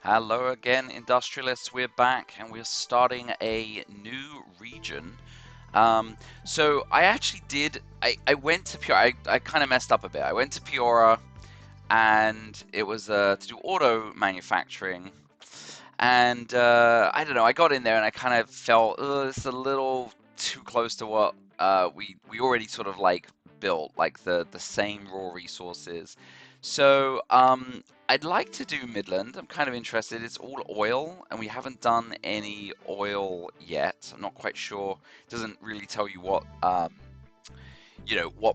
Hello again, industrialists. We're back and we're starting a new region. So I actually did. I went to Peoria. I kind of messed up a bit. I went to Peoria and it was to do auto manufacturing. And I don't know. I got in there and I kind of felt it's a little too close to what we already sort of like built, like the same raw resources. So I'd like to do Midland. I'm kind of interested. It's all oil, and we haven't done any oil yet. I'm not quite sure. It doesn't really tell you what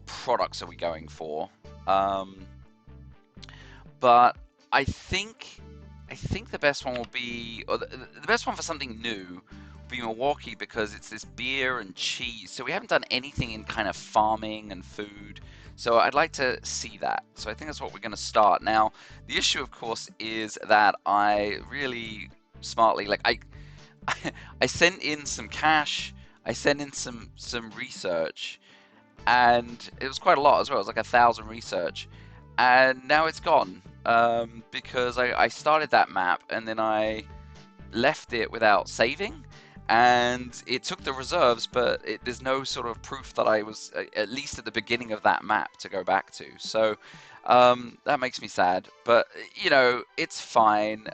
products are we going for. Um, but I think I think the best one will be, or the best one for something new will be Milwaukee because it's this beer and cheese. So we haven't done anything in kind of farming and food. So I'd like to see that. So I think that's what we're going to start. Now, the issue, of course, is that I really smartly, like I sent in some cash, I sent in some research, and it was quite a lot as well. It was like 1,000 research, and now it's gone because I started that map and then I left it without saving, and it took the reserves, but there's no sort of proof that I was at least at the beginning of that map to go back to. So that makes me sad, but it's fine.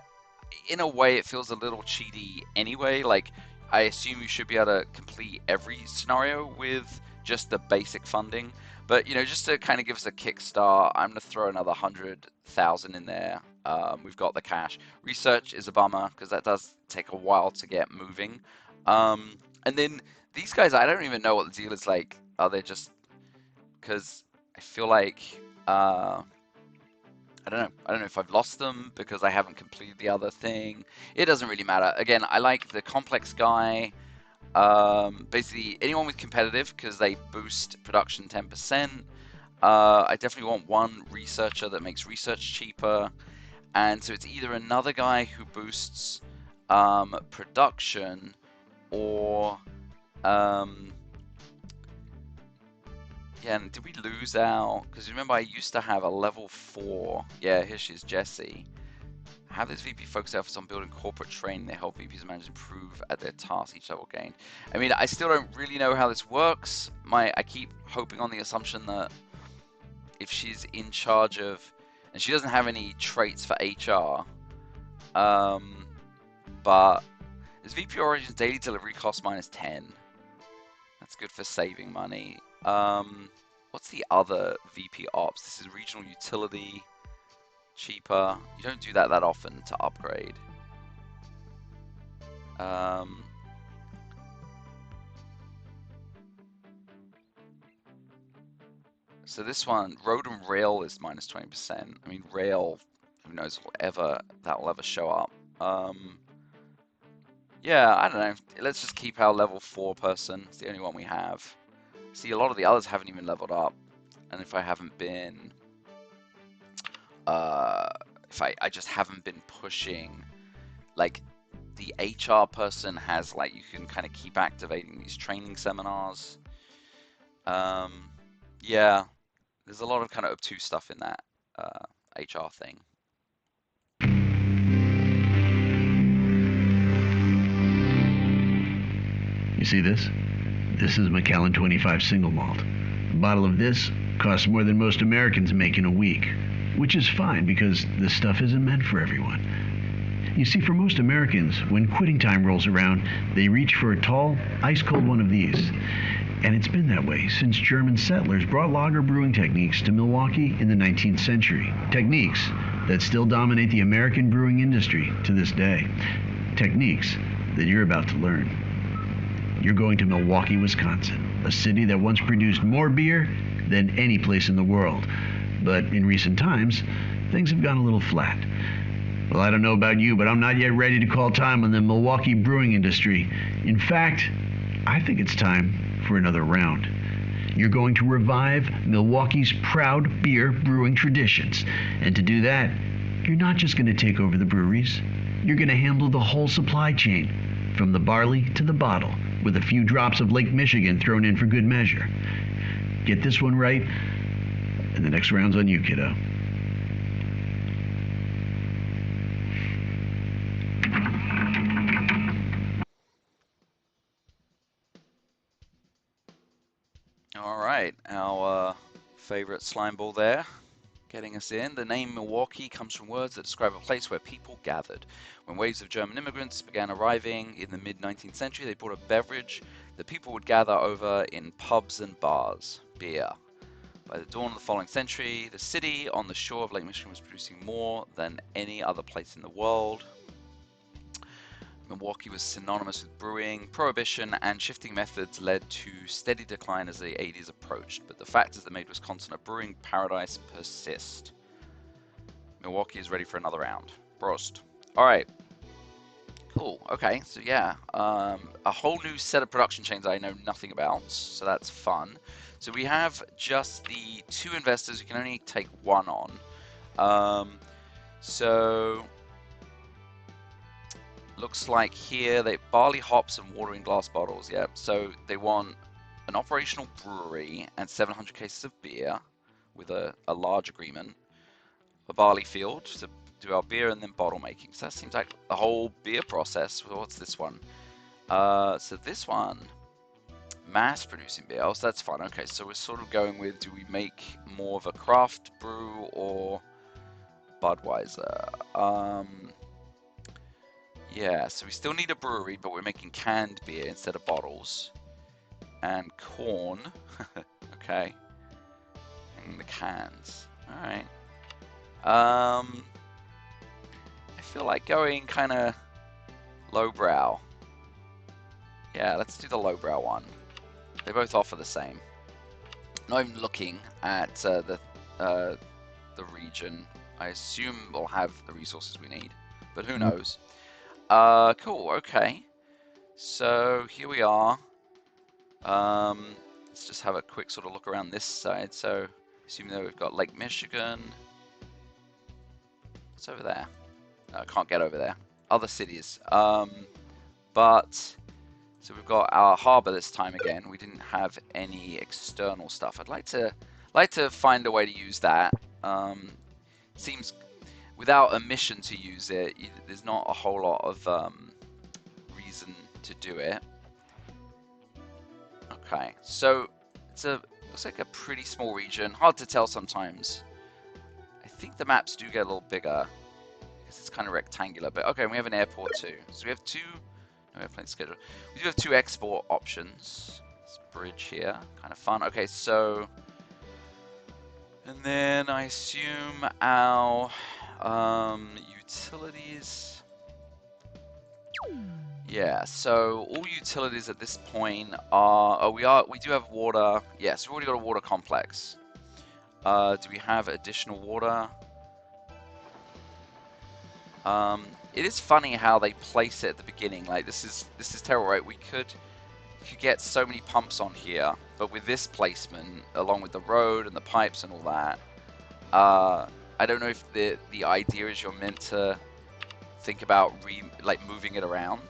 In a way, it feels a little cheaty anyway. Like, I assume you should be able to complete every scenario with just the basic funding. But just to kind of give us a kickstart, I'm gonna throw another 100,000 in there. We've got the cash. Research is a bummer because that does take a while to get moving. And then these guys, I don't even know what the deal is like. Are they just because I feel like I don't know. I don't know if I've lost them because I haven't completed the other thing. It doesn't really matter. Again, I like the complex guy. Basically, anyone with competitive because they boost production 10%. I definitely want one researcher that makes research cheaper. And so it's either another guy who boosts production or yeah, and did we lose out? Because remember, I used to have a level 4. Yeah, here she is, Jessie. Have this VP focus efforts on building corporate training. They help VPs and managers improve at their tasks each level gained. I mean, I still don't really know how this works. I keep hoping on the assumption that if she's in charge of, and she doesn't have any traits for HR, but this VP Origins daily delivery cost -10. That's good for saving money. What's the other VP Ops? This is regional utility, cheaper. You don't do that often to upgrade. So this one, road and rail is -20%. I mean, rail, who knows that will ever show up. Yeah, I don't know. Let's just keep our level 4 person. It's the only one we have. See, a lot of the others haven't even leveled up. And if I haven't been... if I just haven't been pushing... Like, the HR person has, like, you can kind of keep activating these training seminars. Yeah, there's a lot of kind of obtuse stuff in that HR thing. You see this? This is Macallan 25 single malt. A bottle of this costs more than most Americans make in a week, which is fine because this stuff isn't meant for everyone. You see, for most Americans, when quitting time rolls around, they reach for a tall, ice-cold one of these. And it's been that way since German settlers brought lager brewing techniques to Milwaukee in the 19th century. Techniques that still dominate the American brewing industry to this day. Techniques that you're about to learn. You're going to Milwaukee, Wisconsin, a city that once produced more beer than any place in the world. But in recent times, things have gone a little flat. Well, I don't know about you, but I'm not yet ready to call time on the Milwaukee brewing industry. In fact, I think it's time for another round. You're going to revive Milwaukee's proud beer brewing traditions. And to do that, you're not just going to take over the breweries. You're going to handle the whole supply chain, from the barley to the bottle, with a few drops of Lake Michigan thrown in for good measure. Get this one right, and the next round's on you, kiddo. favorite slime ball there, getting us in. The name Milwaukee comes from words that describe a place where people gathered. When waves of German immigrants began arriving in the mid-19th century, they brought a beverage that people would gather over in pubs and bars: beer. By the dawn of the following century, the city on the shore of Lake Michigan was producing more than any other place in the world. Milwaukee was synonymous with brewing. Prohibition and shifting methods led to steady decline as the 80s approached, but the factors that made Wisconsin a brewing paradise persist. Milwaukee is ready for another round. Prost. All right. Cool. Okay. So yeah, a whole new set of production chains I know nothing about, so that's fun. So we have just the 2 investors. You can only take 1 on. So looks like here they barley, hops, and water in glass bottles. Yeah. So they want an operational brewery and 700 cases of beer with a large agreement. A barley field to do our beer and then bottle making. So that seems like a whole beer process. What's this one? So this one, mass producing beer. Oh, so that's fun. Okay, so we're sort of going with, do we make more of a craft brew or Budweiser? Yeah, so we still need a brewery, but we're making canned beer instead of bottles. And corn. Okay. And the cans. Alright. I feel like going kind of lowbrow. Yeah, let's do the lowbrow one. They both offer the same. Not even looking at the region. I assume we'll have the resources we need, but who knows? Cool. Okay. So here we are. Let's just have a quick sort of look around this side. So, assuming that we've got Lake Michigan. What's over there? No, I can't get over there. Other cities. But so we've got our harbor this time again. We didn't have any external stuff. I'd like to find a way to use that. Seems without a mission to use it, there's not a whole lot of reason to do it. Okay, so looks like a pretty small region. Hard to tell sometimes. I think the maps do get a little bigger because it's kind of rectangular. But okay, we have an airport too. So we have 2 airplane schedule. We do have 2 export options. This bridge here, kind of fun. Okay, so and then I assume our utilities. Yeah, so all utilities at this point are. Oh, we do have water. Yes, we've already got a water complex. Do we have additional water? It is funny how they place it at the beginning. Like this is terrible, right? We could get so many pumps on here, but with this placement, along with the road and the pipes and all that, I don't know if the idea is you're meant to think about moving it around.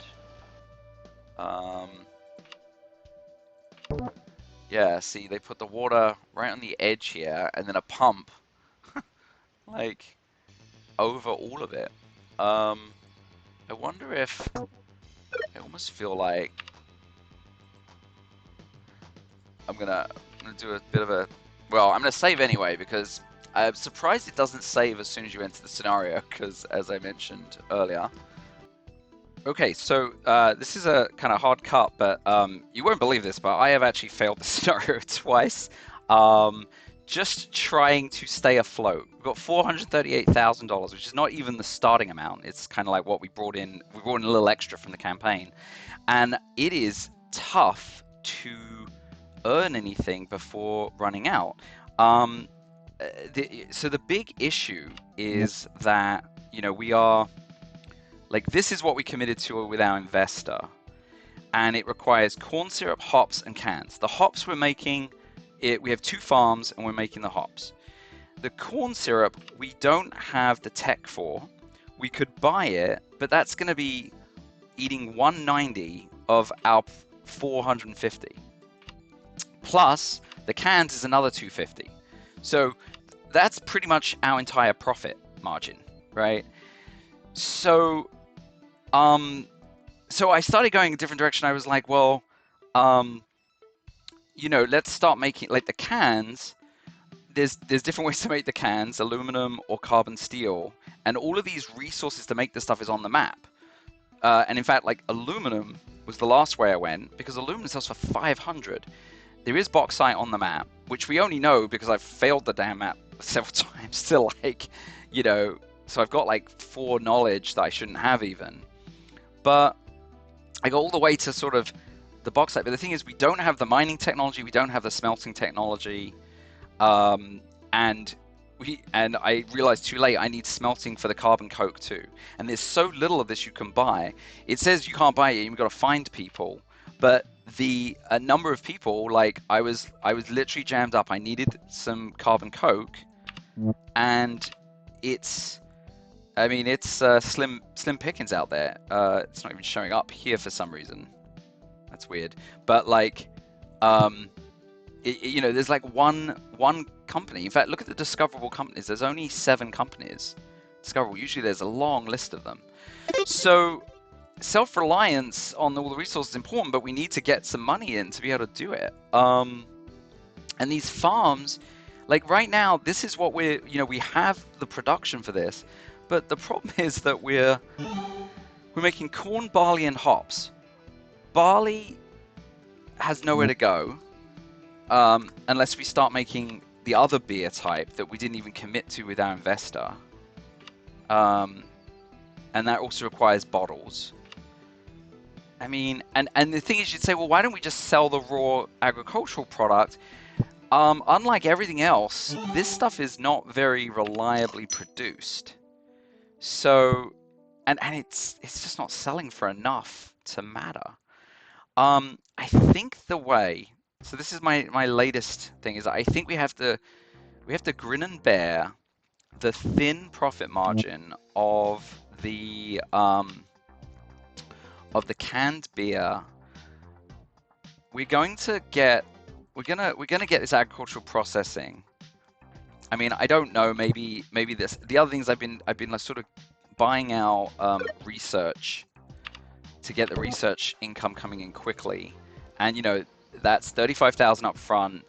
Yeah, see, they put the water right on the edge here, and then a pump, like, over all of it. I wonder if, I almost feel like I'm gonna do a bit of a, well, I'm gonna save anyway, because I'm surprised it doesn't save as soon as you enter the scenario, because, as I mentioned earlier. Okay, so this is a kind of hard cut, but you won't believe this, but I have actually failed the scenario twice. Just trying to stay afloat. We've got $438,000, which is not even the starting amount. It's kind of like what we brought in. We brought in a little extra from the campaign, and it is tough to earn anything before running out. So the big issue is that we are. Like, this is what we committed to with our investor, and it requires corn syrup, hops, and cans. The hops we're making, we have 2 farms, and we're making the hops. The corn syrup, we don't have the tech for. We could buy it, but that's going to be eating 190 of our 450. Plus, the cans is another 250. So that's pretty much our entire profit margin, right? So I started going a different direction. I was like, well, let's start making, like, the cans. there's different ways to make the cans, aluminum or carbon steel, and all of these resources to make this stuff is on the map. And in fact, like aluminum was the last way I went because aluminum sells for 500. There is bauxite on the map, which we only know because I've failed the damn map several times to like, you know, so I've got like foreknowledge that I shouldn't have even. But I got all the way to sort of the bauxite. But the thing is, we don't have the mining technology, we don't have the smelting technology, and I realized too late I need smelting for the carbon coke too. And there's so little of this you can buy. It says you can't buy it, you've got to find people. But the number of people, like I was literally jammed up. I needed some carbon coke, and it's slim pickings out there. It's not even showing up here for some reason. That's weird. But like, you know, there's like one company. In fact, look at the discoverable companies. There's only 7 companies discoverable. Usually there's a long list of them. So self-reliance on all the resources is important, but we need to get some money in to be able to do it. And these farms, like right now, this is what we have the production for this, but the problem is that we're making corn, barley, and hops. Barley has nowhere to go unless we start making the other beer type that we didn't even commit to with our investor. And that also requires bottles. I mean, and the thing is, you'd say, well, why don't we just sell the raw agricultural product? Unlike everything else, this stuff is not very reliably produced. So, and it's just not selling for enough to matter. I think the way, so this is my latest thing, is I think we have to grin and bear the thin profit margin of the canned beer. We're gonna get this agricultural processing. I mean, I don't know. Maybe this. The other things I've been like sort of buying out research to get the research income coming in quickly, and you know that's 35,000 up front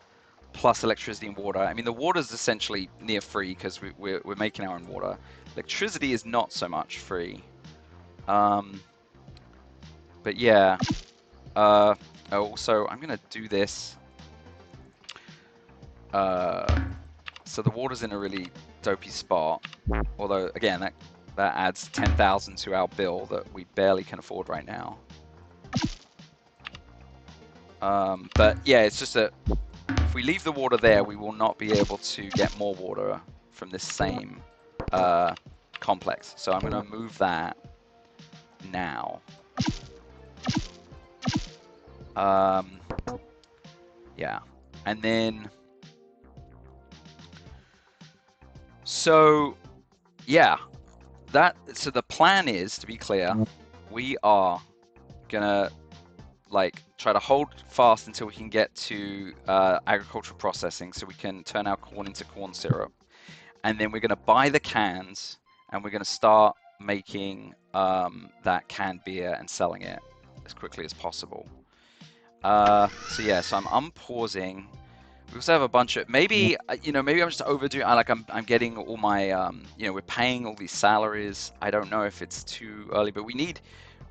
plus electricity and water. I mean, the water is essentially near free because we're making our own water. Electricity is not so much free. But yeah. Also, I'm gonna do this. So the water's in a really dopey spot. Although, again, that adds 10,000 to our bill that we barely can afford right now. But yeah, it's just that if we leave the water there, we will not be able to get more water from this same complex. So I'm going to move that now. Yeah, and then so yeah, so the plan is, to be clear, we are gonna like try to hold fast until we can get to agricultural processing, so we can turn our corn into corn syrup, and then we're gonna buy the cans and we're gonna start making that canned beer and selling it as quickly as possible. So yeah, so I'm unpausing. We also have a bunch of, maybe maybe I'm just overdoing. I'm getting all my we're paying all these salaries. I don't know if it's too early, but we need.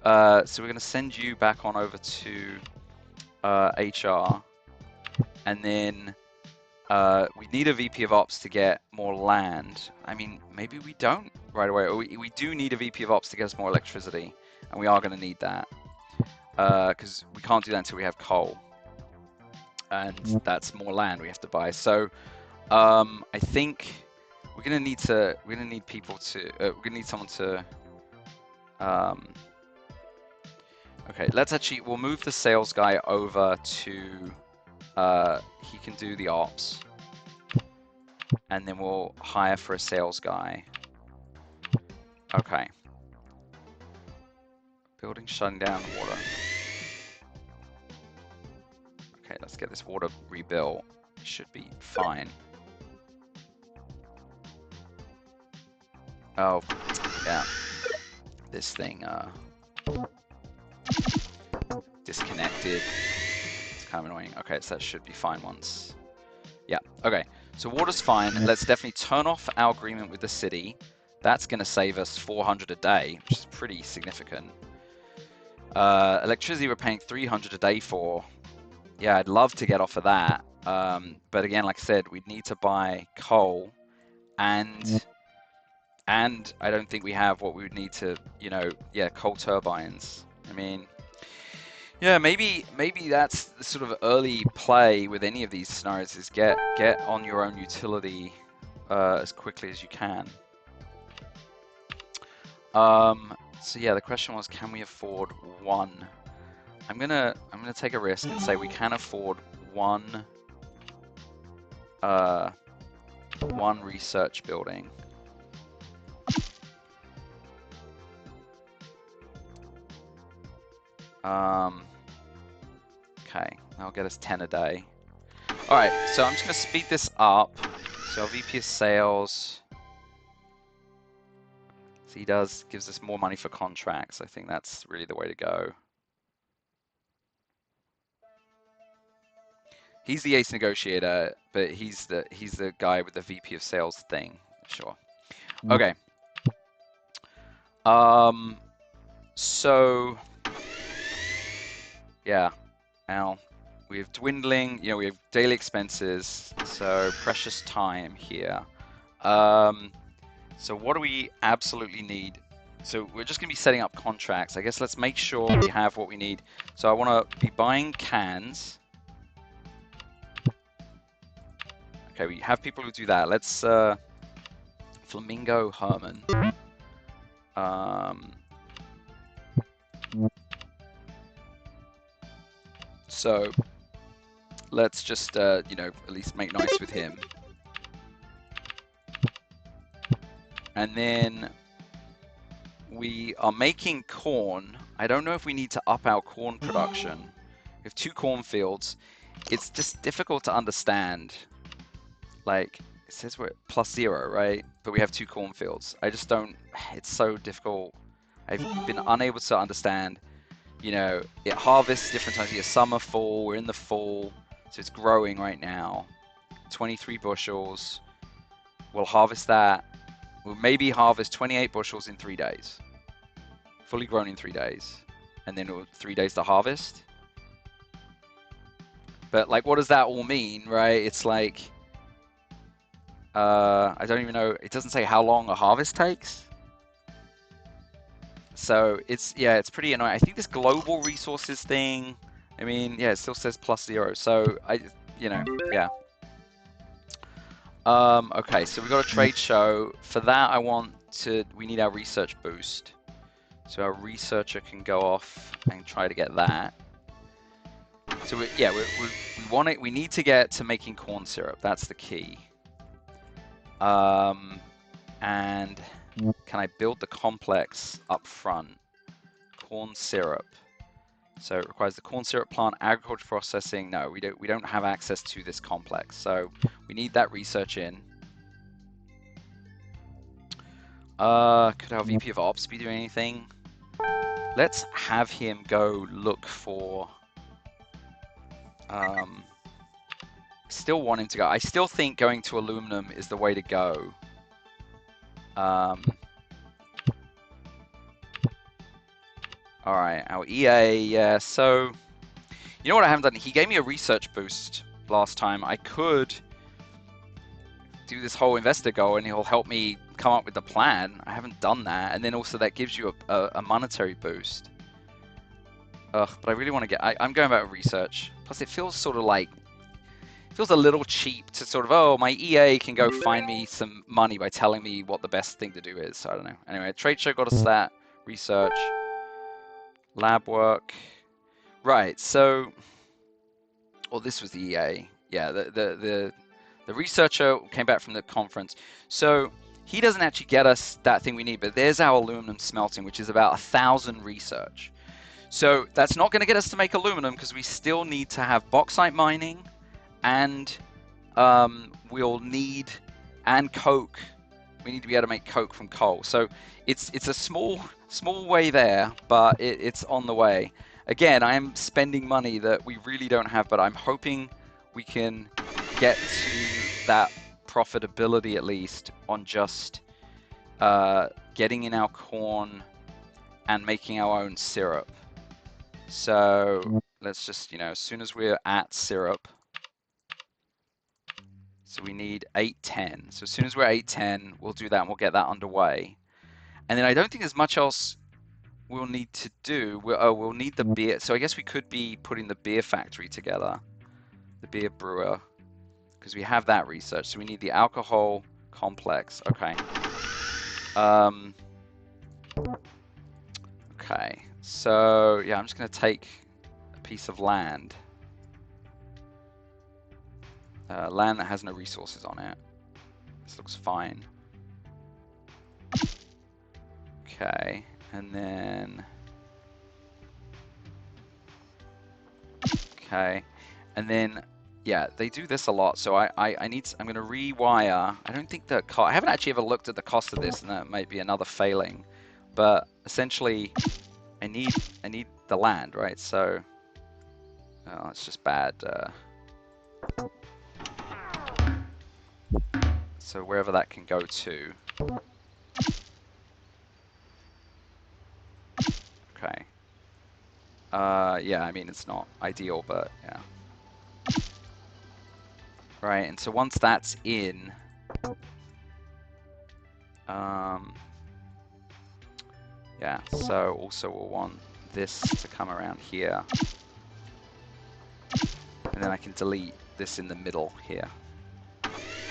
So we're gonna send you back on over to HR, and then we need a VP of Ops to get more land. I mean, maybe we don't right away. Or we do need a VP of Ops to get us more electricity, and we are gonna need that. Because we can't do that until we have coal, and that's more land we have to buy. So I think we're gonna need people to we're gonna need someone to okay, we'll move the sales guy over to he can do the ops, and then we'll hire for a sales guy. Okay, building shutting down water. Okay, let's get this water rebuilt. It should be fine. Oh, yeah. This thing disconnected. It's kind of annoying. Okay, so that should be fine once. Yeah, okay. So water's fine. Let's definitely turn off our agreement with the city. That's going to save us 400 a day, which is pretty significant. Electricity we're paying 300 a day for. Yeah, I'd love to get off of that. But again, like I said, we'd need to buy coal, and I don't think we have what we would need to, you know, yeah, coal turbines. I mean, yeah, maybe that's the sort of early play with any of these scenarios is get on your own utility as quickly as you can. So yeah, the question was, can we afford one? I'm gonna take a risk and say we can afford one research building. Okay, that'll get us 10 a day. All right, so I'm just gonna speed this up. So our VP of sales, so he gives us more money for contracts. I think that's really the way to go. He's the ace negotiator, but he's the guy with the VP of sales thing. Sure. Okay. So yeah, now we have dwindling. You know, we have daily expenses, so precious time here. So what do we absolutely need? So we're just gonna be setting up contracts. I guess let's make sure we have what we need. So I want to be buying cans. Okay, we have people who do that. Let's Flamingo Herman. So let's just you know, at least make nice with him. And then we are making corn. I don't know if we need to up our corn production. We have 2 cornfields. It's just difficult to understand. Like, it says we're at +0, right? But we have 2 cornfields. I just don't, it's so difficult. I've been unable to understand, you know, it harvests different times of year. Summer, fall, we're in the fall. So it's growing right now. 23 bushels. We'll harvest that. We'll maybe harvest 28 bushels in 3 days. Fully grown in 3 days. And then 3 days to harvest. But like, what does that all mean, right? It's like, I don't even know. It doesn't say how long a harvest takes. So it's, yeah, it's pretty annoying. I think this global resources thing, I mean, yeah, it still says +0. So you know, yeah. Okay, so we've got a trade show. For that, we need our research boost. So our researcher can go off and try to get that. So we need to get to making corn syrup. That's the key. And can I build the complex up front? Corn syrup. So it requires the corn syrup plant, agriculture processing. No, we don't have access to this complex. So we need that research in. Could our VP of Ops be doing anything? Let's have him go look for. Still want him to go. I still think going to aluminum is the way to go. All right, our EA, yeah. So, you know what I haven't done? He gave me a research boost last time. I could do this whole investor goal, and he'll help me come up with the plan. I haven't done that, and then also that gives you a monetary boost. Ugh, but I really want to get. I'm going about research. Plus, it feels sort of like. Feels a little cheap to sort of, oh, my EA can go find me some money by telling me what the best thing to do is. So I don't know. Anyway, trade show got us that. Research. Lab work. Right, so... Well, this was the EA. Yeah, the researcher came back from the conference. So he doesn't actually get us that thing we need, but there's our aluminum smelting, which is about 1,000 research. So that's not going to get us to make aluminum because we still need to have bauxite mining. And we'll need, and coke. We need to be able to make coke from coal. So it's a small way there, but it's on the way. Again, I am spending money that we really don't have, but I'm hoping we can get to that profitability at least on just getting in our corn and making our own syrup. So let's just, you know, as soon as we're at syrup, so we need 810. So as soon as we're 810, we'll do that and we'll get that underway. And then I don't think there's much else we'll need to do. We'll need the beer. So I guess we could be putting the beer factory together, the beer brewer, because we have that research. So we need the alcohol complex. Okay. Okay. So yeah, I'm just gonna take a piece of land. Land that has no resources on it. This looks fine. Okay, and then okay, and then yeah, they do this a lot. So I'm gonna rewire. I don't think the cost. I haven't actually ever looked at the cost of this, and that might be another failing. But essentially, I need the land, right? So it's just bad. So wherever that can go to. Okay. Yeah, I mean, it's not ideal, but yeah. Right, and so once that's in, yeah, so also we'll want this to come around here. And then I can delete this in the middle here.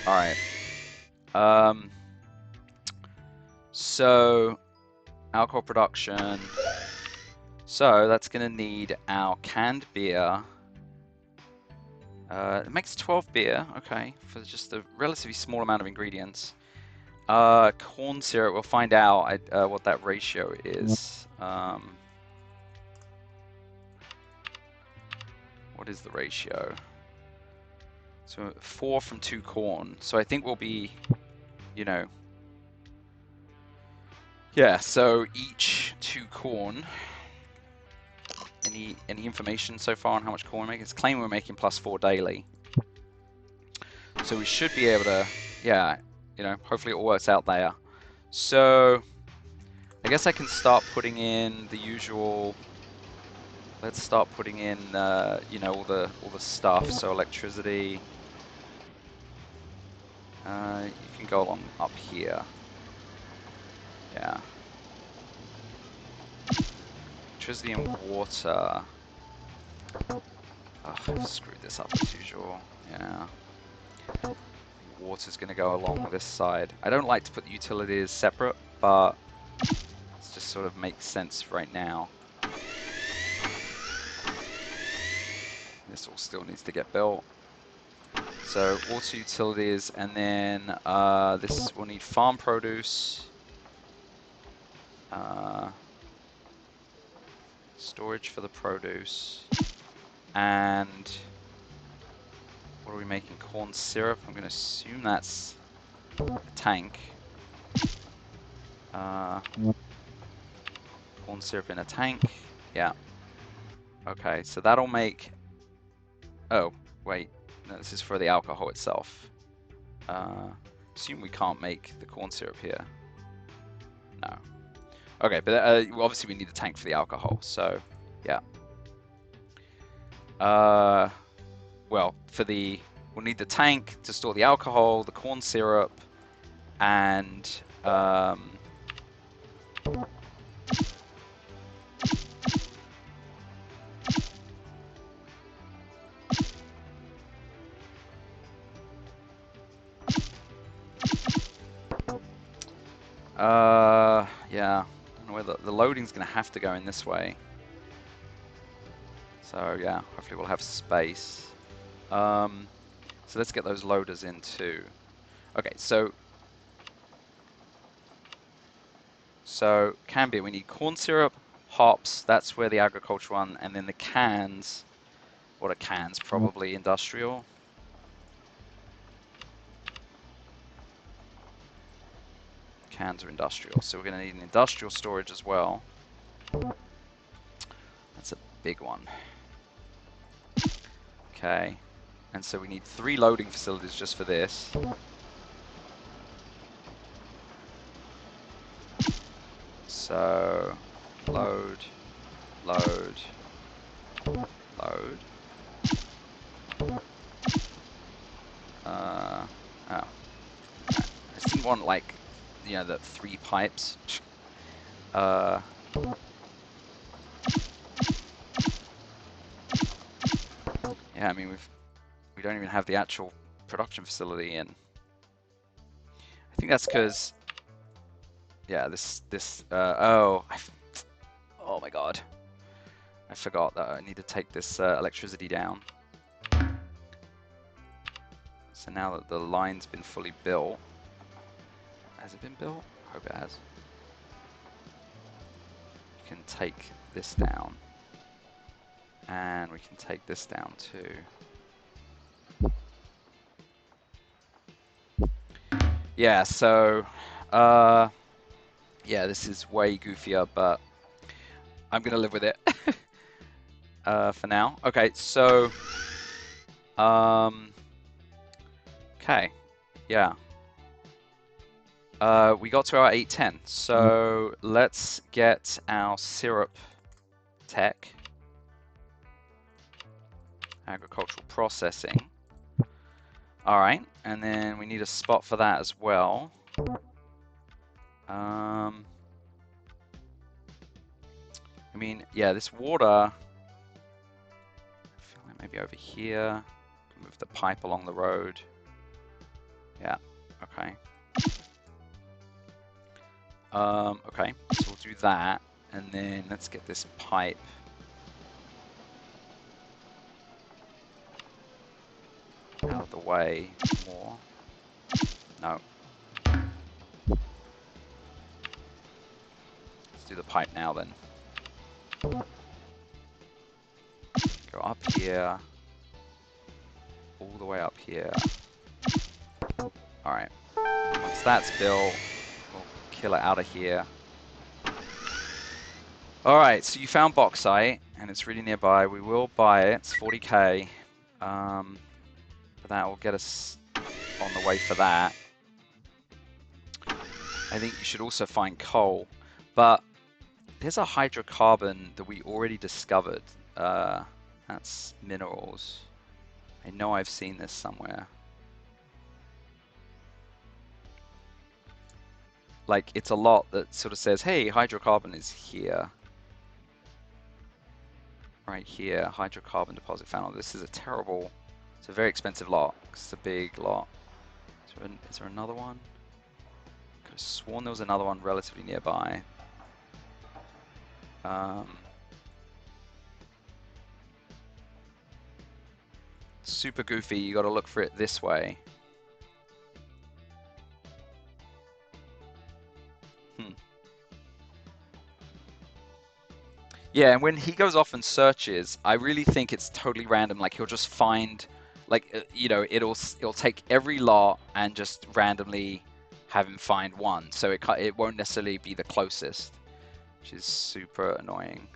Alright. So, alcohol production. So, that's going to need our canned beer. It makes 12 beer, okay, for just a relatively small amount of ingredients. Corn syrup, we'll find out what that ratio is. What is the ratio? So 4 from 2 corn. So I think we'll be, you know, yeah, so each 2 corn. Any information so far on how much corn we're making? It's claiming we're making +4 daily. So we should be able to, yeah, you know, hopefully it all works out there. So I guess I can start putting in the usual. Let's start putting in, you know, all the stuff. So electricity. You can go along up here. Yeah. Electricity and water. Oh, I've screwed this up as usual. Yeah. Water's going to go along this side. I don't like to put the utilities separate, but it just sort of makes sense right now. This all still needs to get built. So water utilities, and then this will need farm produce. Storage for the produce. And what are we making? Corn syrup. I'm going to assume that's a tank. Corn syrup in a tank. Yeah. Okay, so that'll make... Oh, wait. No, this is for the alcohol itself. Assume we can't make the corn syrup here. No. Okay, but obviously we need a tank for the alcohol, so yeah. Well, we'll need the tank to store the alcohol, the corn syrup, and yeah, I don't know where the loading's gonna have to go in this way. So yeah, hopefully we'll have space. So let's get those loaders in too. Okay, so can be, we need corn syrup, hops, that's where the agricultural one, and then the cans. What are cans? Probably industrial. Cans are industrial, so we're going to need an industrial storage as well. That's a big one. Okay, and so we need 3 loading facilities just for this. So, load, load, load. Oh. I just didn't want, like, you know, the 3 pipes. Yeah, I mean, we don't even have the actual production facility in. I think that's because, yeah, oh my God. I forgot that I need to take this electricity down. So now that the line's been fully built, has it been built? I hope it has. You can take this down, and we can take this down too. Yeah, so, yeah, this is way goofier, but I'm gonna live with it for now. Okay, so, okay, yeah. We got to our 810, so let's get our syrup tech, agricultural processing. All right, and then we need a spot for that as well. I mean, yeah, this water, I feel like maybe over here. Move the pipe along the road. Yeah, okay. Okay, so we'll do that, and then let's get this pipe out of the way more. No. Let's do the pipe now then. Go up here, all the way up here. Alright, once that's built, we'll kill it out of here. Alright, so you found bauxite, and it's really nearby. We will buy it, it's 40k. But that will get us on the way for that. I think you should also find coal, but there's a hydrocarbon that we already discovered. That's minerals. I know I've seen this somewhere. Like, it's a lot that sort of says, hey, hydrocarbon is here. Right here, hydrocarbon deposit found. This is a terrible, it's a very expensive lot. It's a big lot. Is there another one? Could have sworn there was another one relatively nearby. Super goofy, you gotta look for it this way. Yeah, and when he goes off and searches, I really think it's totally random. Like, he'll just find, like, you know, it'll take every lot and just randomly have him find one. So it won't necessarily be the closest, which is super annoying.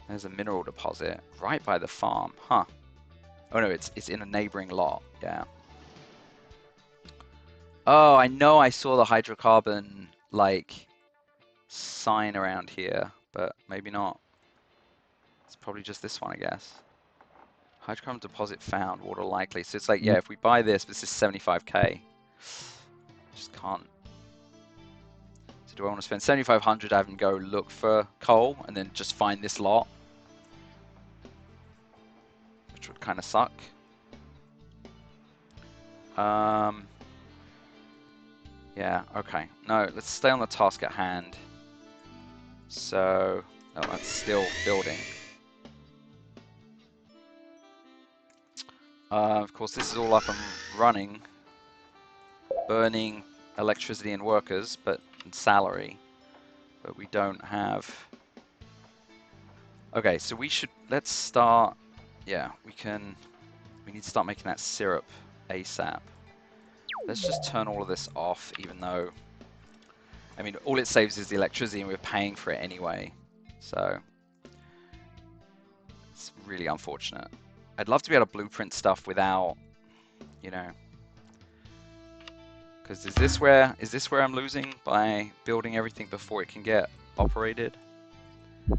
There's a mineral deposit right by the farm, huh? Oh no, it's in a neighboring lot. Yeah. Oh, I know I saw the hydrocarbon like sign around here, but maybe not. It's probably just this one, I guess. Hydrocarbon deposit found, water likely. So it's like, yeah, if we buy this is 75k. Just can't. So do I want to spend 7,500 to have him go look for coal and then just find this lot? Which would kind of suck. Yeah, okay. No, let's stay on the task at hand. So, oh, that's still building. Of course, this is all up and running, burning electricity and workers, and salary, but we don't have. Okay, so let's start. Yeah, we need to start making that syrup ASAP. Let's just turn all of this off, even though, I mean, all it saves is the electricity, and we're paying for it anyway. So it's really unfortunate. I'd love to be able to blueprint stuff without, you know, Because is this where I'm losing by building everything before it can get operated?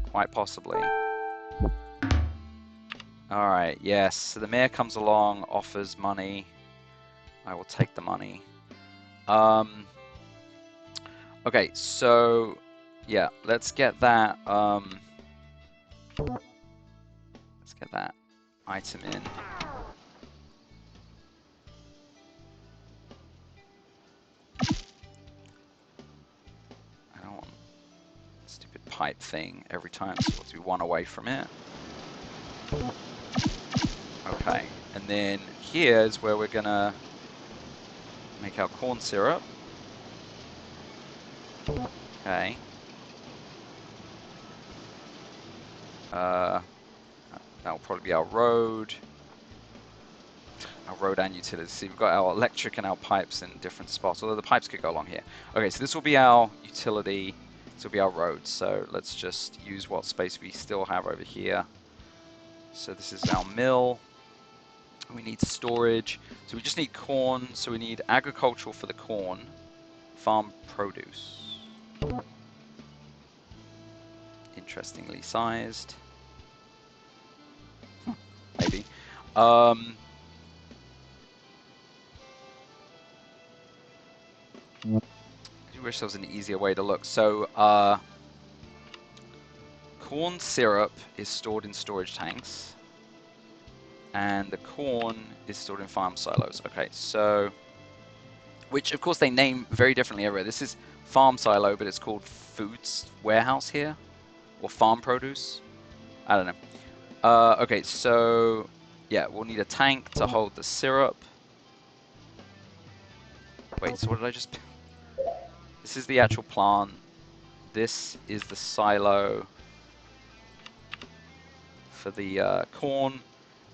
Quite possibly. Alright, yes. So the mayor comes along, offers money. I will take the money. Okay, so yeah, let's get that item in. I don't want stupid pipe thing every time, so we'll do one away from it. Okay, and then here is where we're gonna make our corn syrup. Okay. That'll probably be our road and utilities. See, we've got our electric and our pipes in different spots, although the pipes could go along here. Okay, so this will be our utility, this will be our road. So let's just use what space we still have over here. So this is our mill. We need storage. So we just need corn. So we need agricultural for the corn. Farm produce. Interestingly sized. Maybe. I do wish there was an easier way to look. So corn syrup is stored in storage tanks. And the corn is stored in farm silos. Okay, so, which of course they name very differently everywhere. This is farm silo, but it's called foods warehouse here, or farm produce. I don't know. Okay, so yeah, we'll need a tank to hold the syrup. Wait, so what did I just? This is the actual plant. This is the silo for the corn,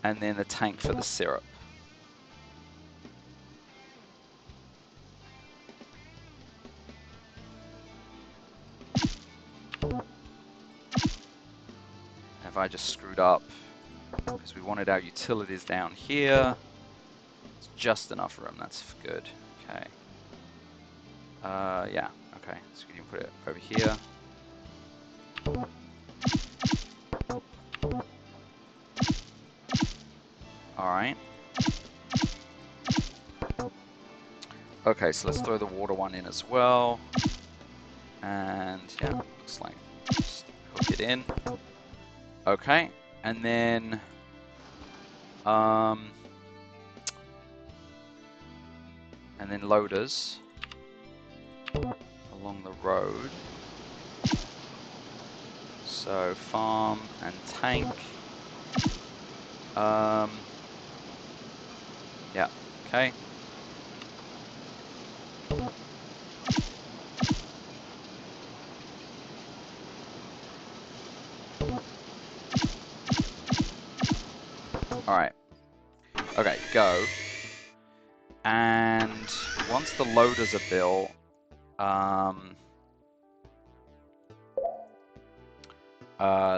and then the tank for the syrup. Have I just screwed up? Because we wanted our utilities down here. It's just enough room, that's good. Okay. Yeah, okay. So we can put it over here. Alright. Okay, so let's throw the water one in as well. And yeah, looks like just hook it in. Okay, and then loaders along the road. So farm and tank. Yeah, okay. Alright. Okay, go. And once the loaders are built,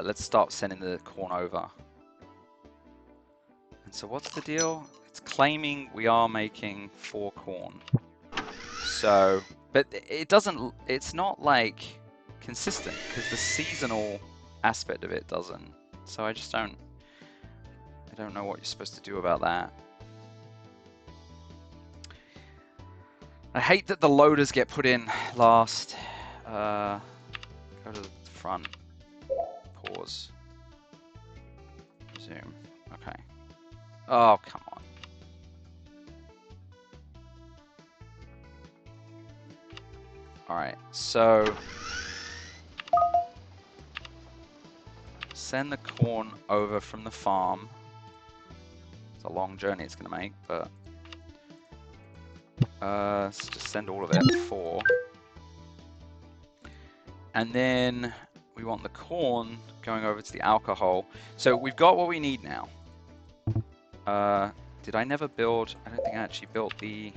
let's start sending the corn over. And so what's the deal? It's claiming we are making 4 corn. So, but it doesn't, it's not like consistent because the seasonal aspect of it doesn't. So I don't know what you're supposed to do about that. I hate that the loaders get put in last. Go to the front. Pause. Resume. Okay. Oh, come on. Alright, so send the corn over from the farm. It's a long journey it's going to make, but let's just send all of it, 4. And then we want the corn going over to the alcohol. So we've got what we need now. Did I never build? I don't think I actually built the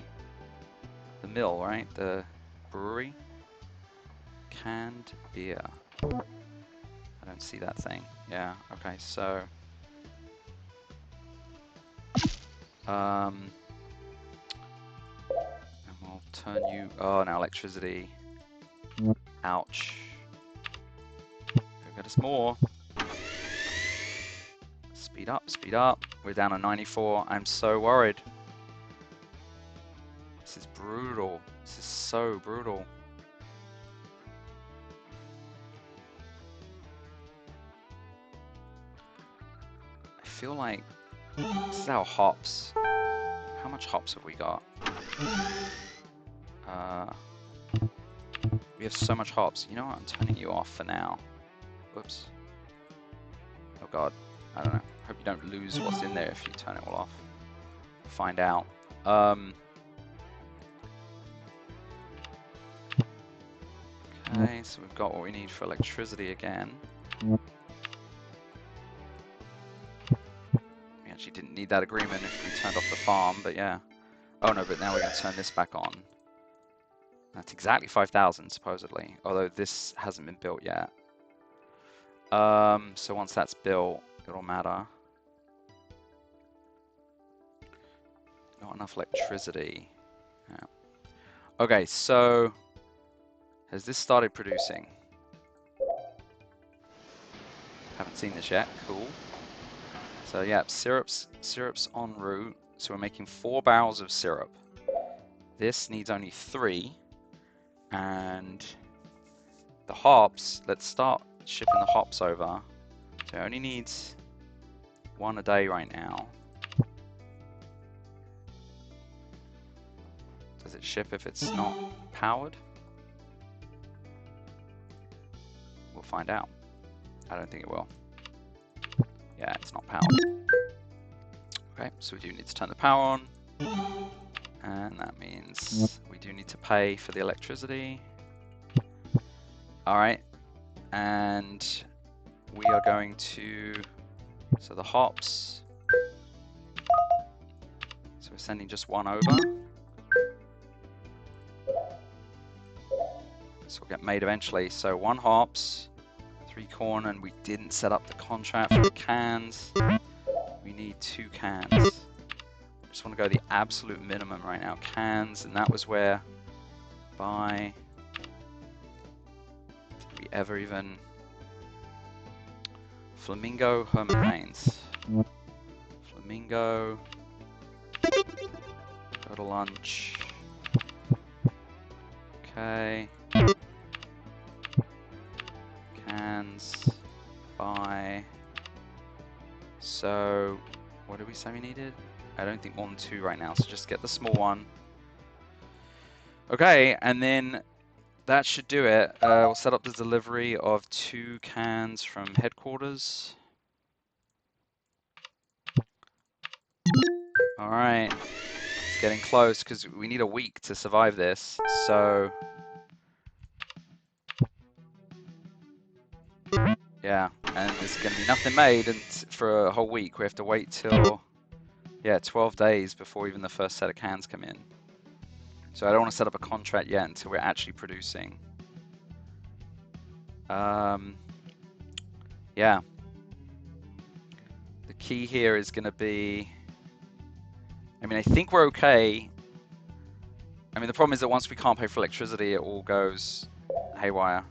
mill, right? The brewery. Canned beer. I don't see that thing. Yeah, okay, so and we'll I'll turn you... Oh, now electricity. Ouch. Go get us more. Speed up, speed up. We're down to 94. I'm so worried. This is brutal. This is so brutal. I feel like this is our hops. How much hops have we got? We have so much hops. You know what? I'm turning you off for now. Whoops. Oh god. I don't know. Hope you don't lose what's in there if you turn it all off. Find out. Okay, so we've got what we need for electricity again. We actually didn't need that agreement if we turned off the farm, but yeah. Oh no, but now we're going to turn this back on. That's exactly 5,000 supposedly, although this hasn't been built yet. So once that's built, it'll matter. Not enough electricity. Yeah. Okay, so has this started producing? Haven't seen this yet. Cool. So yeah, syrup's en route. So we're making 4 barrels of syrup. This needs only 3. And the hops, let's start shipping the hops over. So it only needs 1 a day right now. Does it ship if it's not powered? We'll find out. I don't think it will. Yeah, it's not powered. Okay, so we do need to turn the power on. And that means we do need to pay for the electricity. Alright. And we are going to... So the hops. So we're sending just 1 over. So we'll get made eventually. So 1 hops, 3 corn, and we didn't set up the contract for the cans. We need 2 cans. I just want to go the absolute minimum right now. Cans, and that was where buy. Did we ever even Flamingo Hermit Pains. Flamingo. Go to lunch. Okay. Cans. Buy. So, what did we say we needed? I don't think more than 2 right now, so just get the small one. Okay, and then that should do it. We'll set up the delivery of 2 cans from headquarters. Alright, it's getting close because we need a week to survive this, so... Yeah, and there's going to be nothing made for a whole week. We have to wait till, yeah, 12 days before even the first set of cans come in. So I don't want to set up a contract yet until we're actually producing. Yeah. The key here is going to be... I mean, I think we're okay. I mean, the problem is that once we can't pay for electricity, it all goes haywire.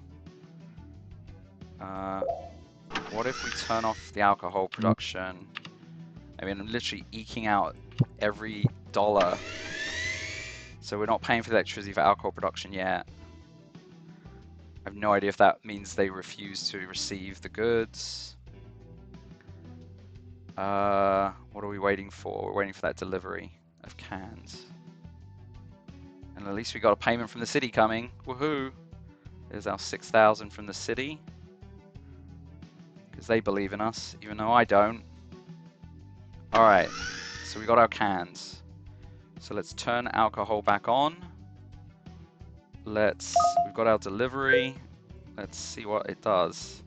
What if we turn off the alcohol production? I mean, I'm literally eking out every dollar. So we're not paying for the electricity for alcohol production yet. I have no idea if that means they refuse to receive the goods. What are we waiting for? We're waiting for that delivery of cans. And at least we got a payment from the city coming. Woohoo! There's our 6,000 from the city. Because they believe in us, even though I don't. Alright, so we got our cans. So let's turn alcohol back on. We've got our delivery. Let's see what it does.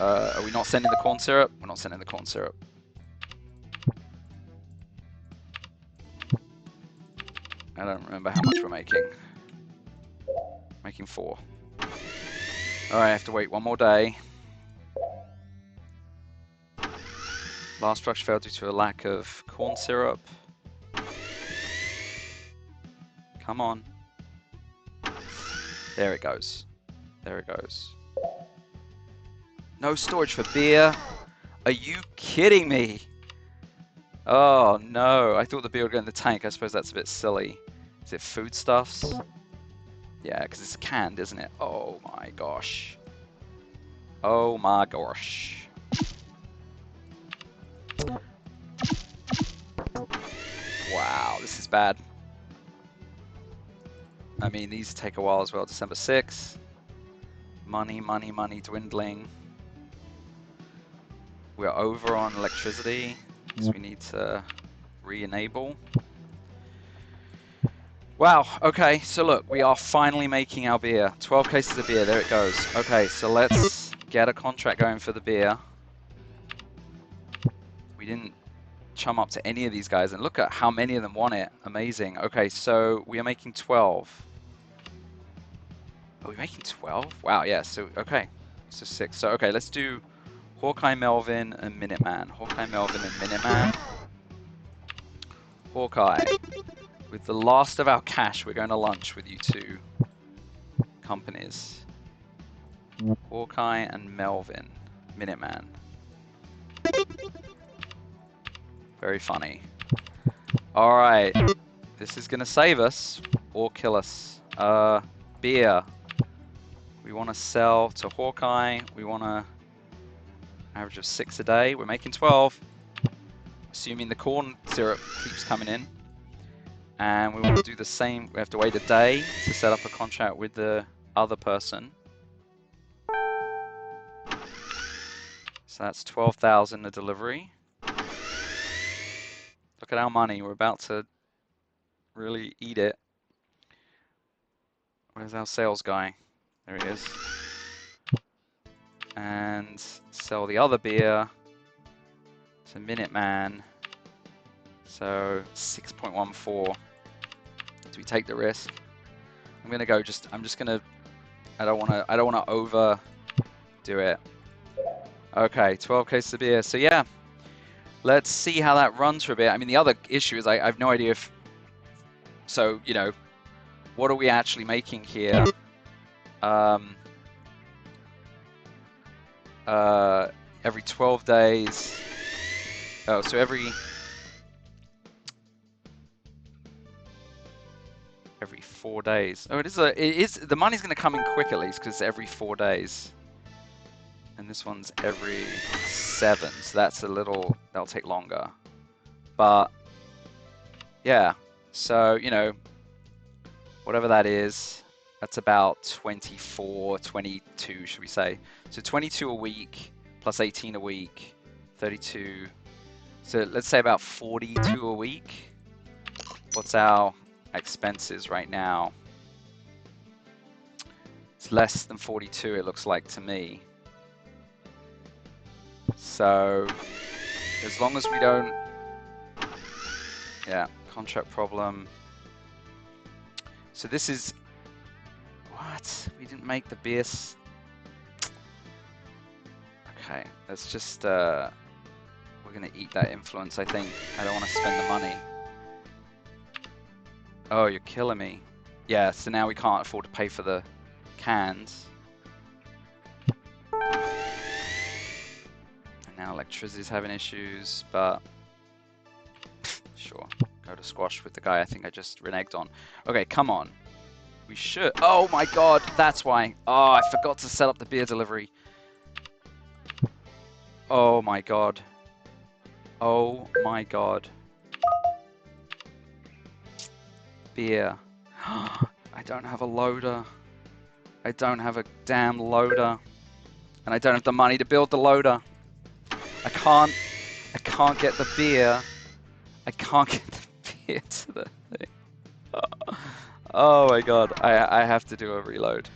Are we not sending the corn syrup? We're not sending the corn syrup. I don't remember how much we're making. Making 4. Alright, I have to wait 1 more day. Last production failed due to a lack of corn syrup. Come on. There it goes. There it goes. No storage for beer. Are you kidding me? Oh no, I thought the beer would go in the tank. I suppose that's a bit silly. Is it foodstuffs? Yeah, because it's canned, isn't it? Oh my gosh. Oh my gosh. Wow, this is bad. I mean, these take a while as well. December 6th. Money, money, money dwindling. We're over on electricity, so we need to re-enable. Wow, okay, so look, we are finally making our beer. 12 cases of beer, there it goes. Okay, so let's get a contract going for the beer. We didn't chum up to any of these guys, and look at how many of them want it. Amazing. Okay, so we are making 12. Are we making 12? Wow, yeah, so, okay. So 6. So, okay, let's do Hawkeye, Melvin, and Minuteman. Hawkeye, Melvin, and Minuteman. Hawkeye. With the last of our cash, we're going to lunch with you two companies. Hawkeye and Melvin. Minuteman. Very funny. Alright. This is going to save us or kill us. Beer. We want to sell to Hawkeye. We want to average of 6 a day. We're making 12. Assuming the corn syrup keeps coming in. And we want to do the same. We have to wait a day to set up a contract with the other person. So that's 12,000 a delivery. Look at our money. We're about to really eat it. Where's our sales guy? There he is. And sell the other beer to Minuteman. So 6.14. Do we take the risk? I'm gonna go. I'm just gonna. I don't wanna overdo it. Okay, 12 cases of beer. So yeah, let's see how that runs for a bit. I mean, the other issue is I have no idea if. So you know, what are we actually making here? Every 12 days. Oh, so every 4 days. Oh, it is. The money's going to come in quick at least because it's every 4 days. And this one's every 7, so that's that'll take longer. But yeah, so you know, whatever that is, that's about 24, 22, should we say? So 22 a week plus 18 a week, 32. So let's say about 42 a week. What's our expenses right now? It's less than 42, it looks like to me. So as long as we don't, yeah, contract problem. So this is, what? We didn't make the beer. Okay, let's just, we're gonna eat that influence, I think. I don't want to spend the money. Oh, you're killing me. Yeah, so now we can't afford to pay for the cans. And now electricity's having issues, but sure. Go to squash with the guy I think I just reneged on. Okay, come on. We should. Oh my god, that's why. Oh, I forgot to set up the beer delivery. Oh my god. Oh my god. Beer. I don't have a loader. I don't have a damn loader. And I don't have the money to build the loader. I can't get the beer. I can't get the beer to the thing. Oh my god, I have to do a reload.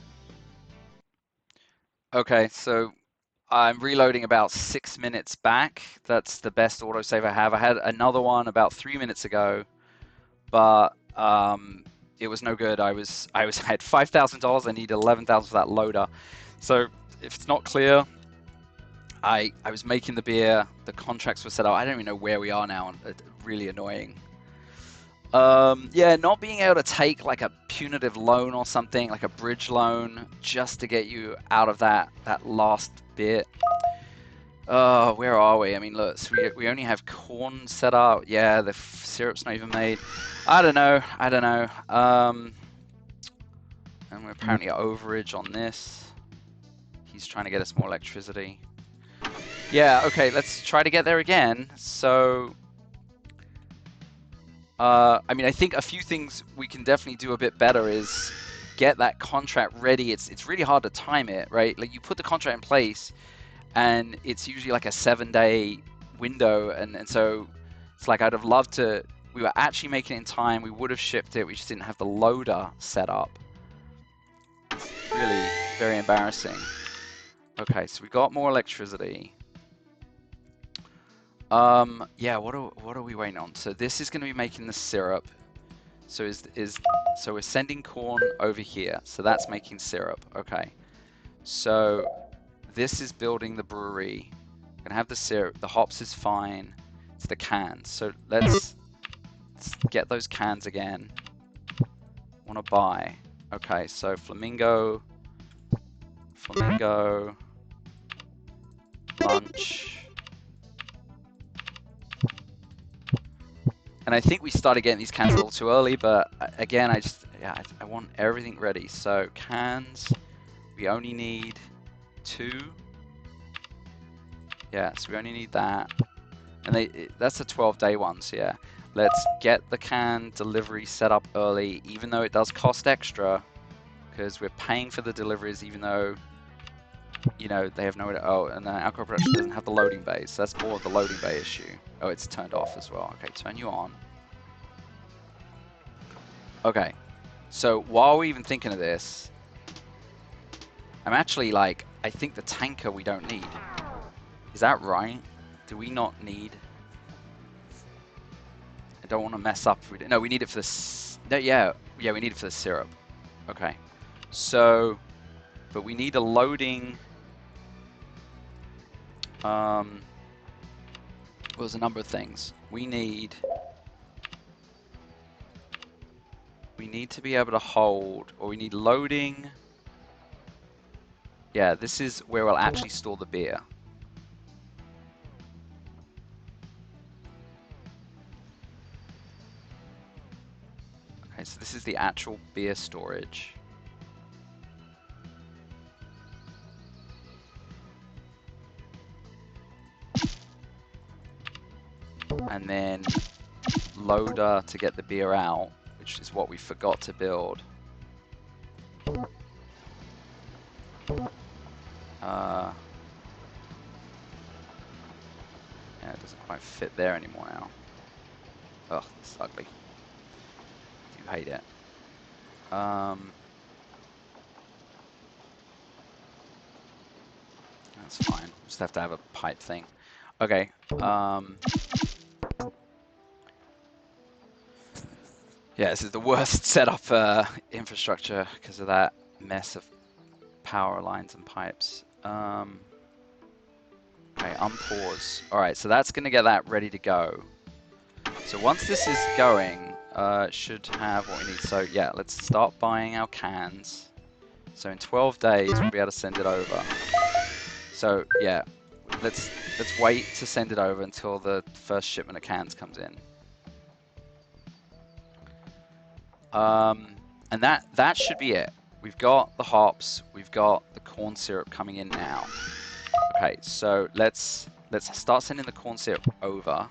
Okay, so I'm reloading about 6 minutes back. That's the best autosave I have. I had another one about 3 minutes ago, but it was no good. I had $5,000. I need 11,000 for that loader. So if it's not clear, I was making the beer. The contracts were set up. I don't even know where we are now. Really annoying. Yeah, not being able to take like a punitive loan or something, like a bridge loan, just to get you out of that last bit. Oh, where are we? I mean, look, so we only have corn set up. Yeah, the syrup's not even made. I don't know. I don't know. And we're apparently overage on this. He's trying to get us more electricity. Yeah, okay, let's try to get there again. So, I mean, I think a few things we can definitely do a bit better is get that contract ready. It's really hard to time it, right? Like, you put the contract in place, and it's usually like a 7-day window, and so it's like I'd have loved to. We were actually making it in time. We would have shipped it. We just didn't have the loader set up. It's really very embarrassing. Okay, so we got more electricity. Yeah, what are we waiting on? So this is going to be making the syrup. So so we're sending corn over here. So that's making syrup. Okay. So this is building the brewery. We're gonna have the syrup. The hops is fine. It's the cans. So let's get those cans again. Want to buy? Okay. So flamingo, lunch. And I think we started getting these cans a little too early, but again, I want everything ready. So cans, we only need 2. Yeah, so we only need that. And that's a 12-day one, so yeah. Let's get the can delivery set up early, even though it does cost extra, because we're paying for the deliveries, even though, you know, they have no... Oh, and then alcohol production doesn't have the loading bays. So that's more of the loading bay issue. Oh, it's turned off as well. Okay, turn you on. Okay, so while we're even thinking of this, I'm actually like, I think the tanker we don't need. Is that right? Do we not need... I don't want to mess up. If we no, we need it for this. No, yeah, we need it for the syrup. Okay, so, but we need a loading. Well, there's a number of things. We need to be able to hold, or we need loading. Yeah, this is where we'll actually store the beer. Okay, so this is the actual beer storage. And then loader to get the beer out, which is what we forgot to build. Yeah, it doesn't quite fit there anymore now. Ugh, this is ugly. I do hate it. That's fine. Just have to have a pipe thing. Okay. Yeah, this is the worst setup infrastructure because of that mess of power lines and pipes. Okay, unpause. All right, so that's going to get that ready to go. So once this is going, it should have what we need. So yeah, let's start buying our cans. So in 12 days, we'll be able to send it over. So yeah, let's wait to send it over until the first shipment of cans comes in. And that should be it. We've got the hops, we've got the corn syrup coming in now. Okay, so let's start sending the corn syrup over.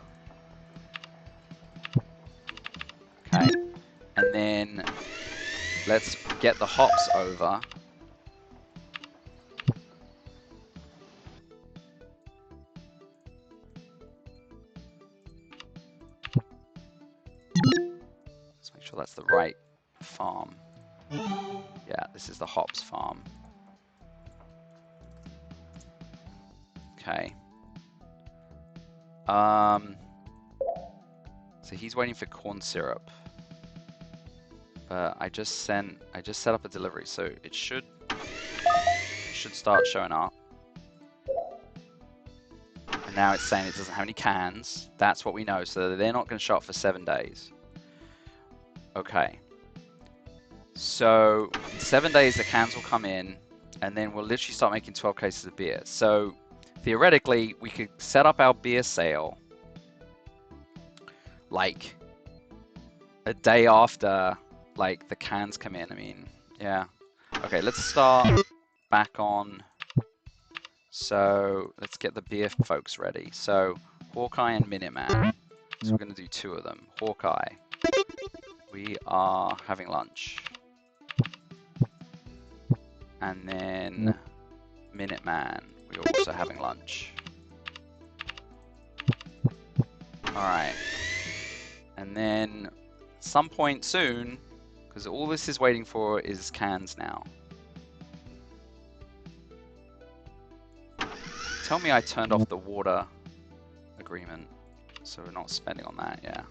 Okay, and then let's get the hops over. Let's make sure that's the right farm. Yeah, this is the hops farm. Okay. So he's waiting for corn syrup. But I just set up a delivery, so it should start showing up. And now it's saying it doesn't have any cans. That's what we know. So they're not going to show up for 7 days. Okay. So in 7 days the cans will come in, and then we'll literally start making 12 cases of beer. So theoretically, we could set up our beer sale like a day after like the cans come in. I mean, yeah. Okay, let's start back on. So let's get the beer folks ready. So Hawkeye and Minuteman. So we're going to do 2 of them. Hawkeye, we are having lunch. And then Minuteman, we're also having lunch. Alright. And then some point soon, because all this is waiting for is cans now. Tell me I turned off the water agreement, so we're not spending on that, yeah.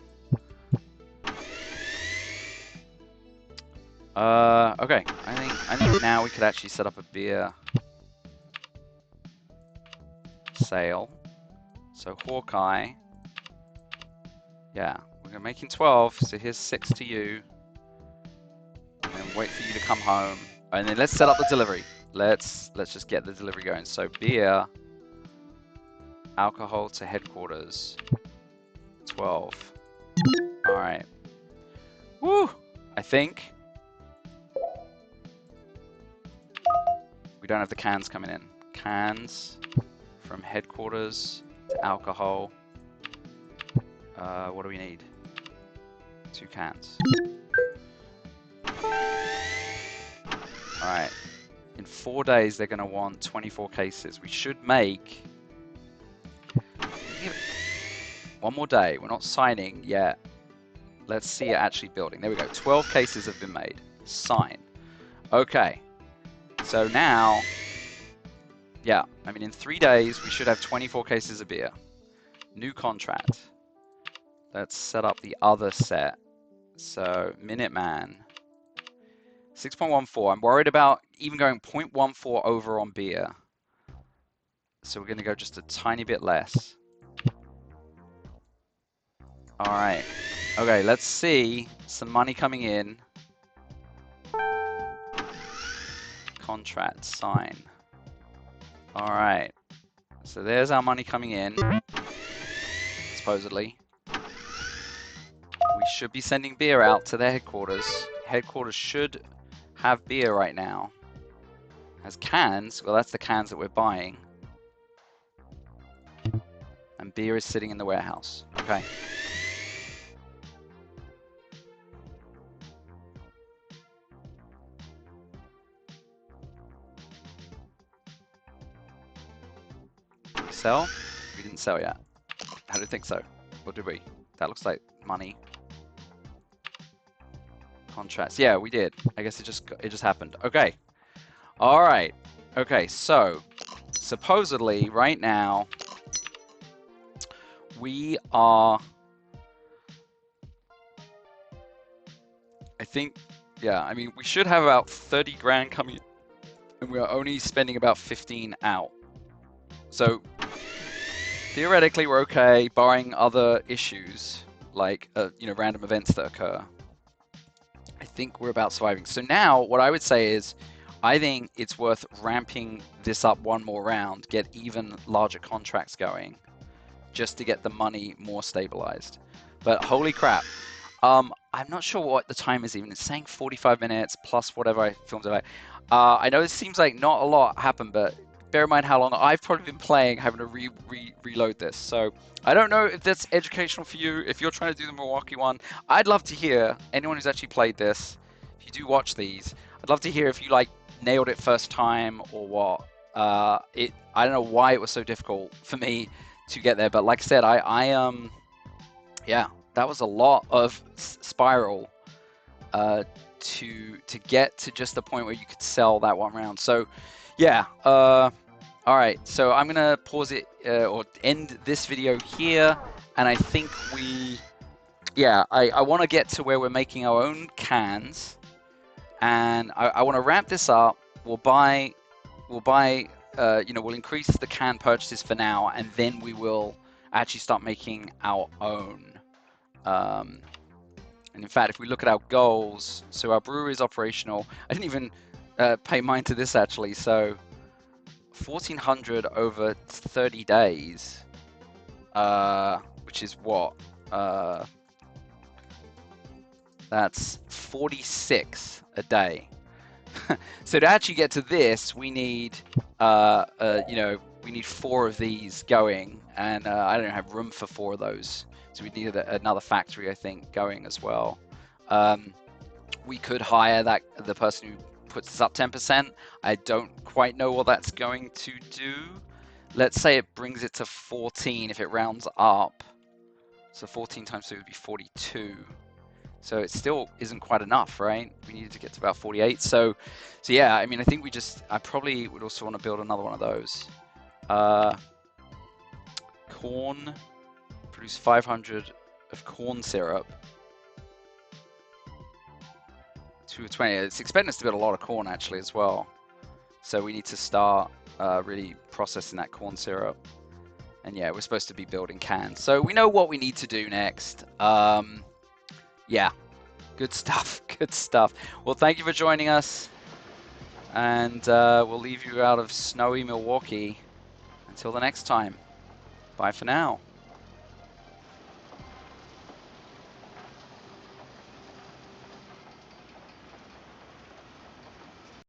Okay. I think now we could actually set up a beer sale. So Hawkeye, yeah, we're making 12. So here's 6 to you, and then wait for you to come home, and then let's set up the delivery. Let's just get the delivery going. So beer, alcohol to headquarters, 12. All right. Woo! I think. We don't have the cans coming in. Cans from headquarters to alcohol. What do we need? 2 cans. Alright. In 4 days, they're going to want 24 cases. We should make... 1 more day. We're not signing yet. Let's see it actually building. There we go. 12 cases have been made. Sign. Okay. So now, yeah, I mean, in 3 days, we should have 24 cases of beer. New contract. Let's set up the other set. So, Minuteman. 6.14. I'm worried about even going 0.14 over on beer. So we're going to go just a tiny bit less. All right. Okay, let's see some money coming in. Contract, sign. All right. So there's our money coming in, supposedly. We should be sending beer out to their headquarters. Headquarters should have beer right now. Has cans. Well, that's the cans that we're buying. And beer is sitting in the warehouse. Okay. Did we sell? We didn't sell yet. I don't think so. Or did we? That looks like money. Contracts. Yeah, we did. I guess it just happened. Okay. All right. Okay, so supposedly right now we are, I think, yeah, I mean, we should have about 30 grand coming, and we are only spending about 15 out. So theoretically we're okay, barring other issues like you know, random events that occur. I think we're about surviving. So now what I would say is, I think it's worth ramping this up 1 more round, get even larger contracts going, just to get the money more stabilized. But holy crap, I'm not sure what the time is even. It's saying 45 minutes plus whatever I filmed it. I know it seems like not a lot happened, but bear in mind how long I've probably been playing, having to reload this. So I don't know if that's educational for you. If you're trying to do the Milwaukee one, I'd love to hear anyone who's actually played this. If you do watch these, I'd love to hear if you like nailed it first time or what. I don't know why it was so difficult for me to get there, but like I said, yeah, that was a lot of spiral to get to just the point where you could sell that 1 round. So yeah, all right, so I'm gonna pause it or end this video here, and I think I want to get to where we're making our own cans, and I want to ramp this up. We'll increase the can purchases for now, and then we will actually start making our own. And And in fact, if we look at our goals, so our brewery is operational. I didn't even pay mind to this actually. So 1,400 over 30 days, which is what? That's 46 a day. So to actually get to this, we need, we need 4 of these going, and I don't have room for 4 of those. So we need another factory, I think, going as well. We could hire the person who puts us up 10%. I don't quite know what that's going to do. Let's say it brings it to 14 if it rounds up. So 14 times 2 would be 42. So it still isn't quite enough, right? We needed to get to about 48. So yeah, I mean, I think I probably would also want to build another one of those. Corn, produce 500 of corn syrup. 2 of 20. It's expecting us to build a lot of corn actually as well. So we need to start really processing that corn syrup. And yeah, we're supposed to be building cans. So we know what we need to do next. Yeah, good stuff, good stuff. Well, thank you for joining us. And we'll leave you out of snowy Milwaukee until the next time. Bye for now.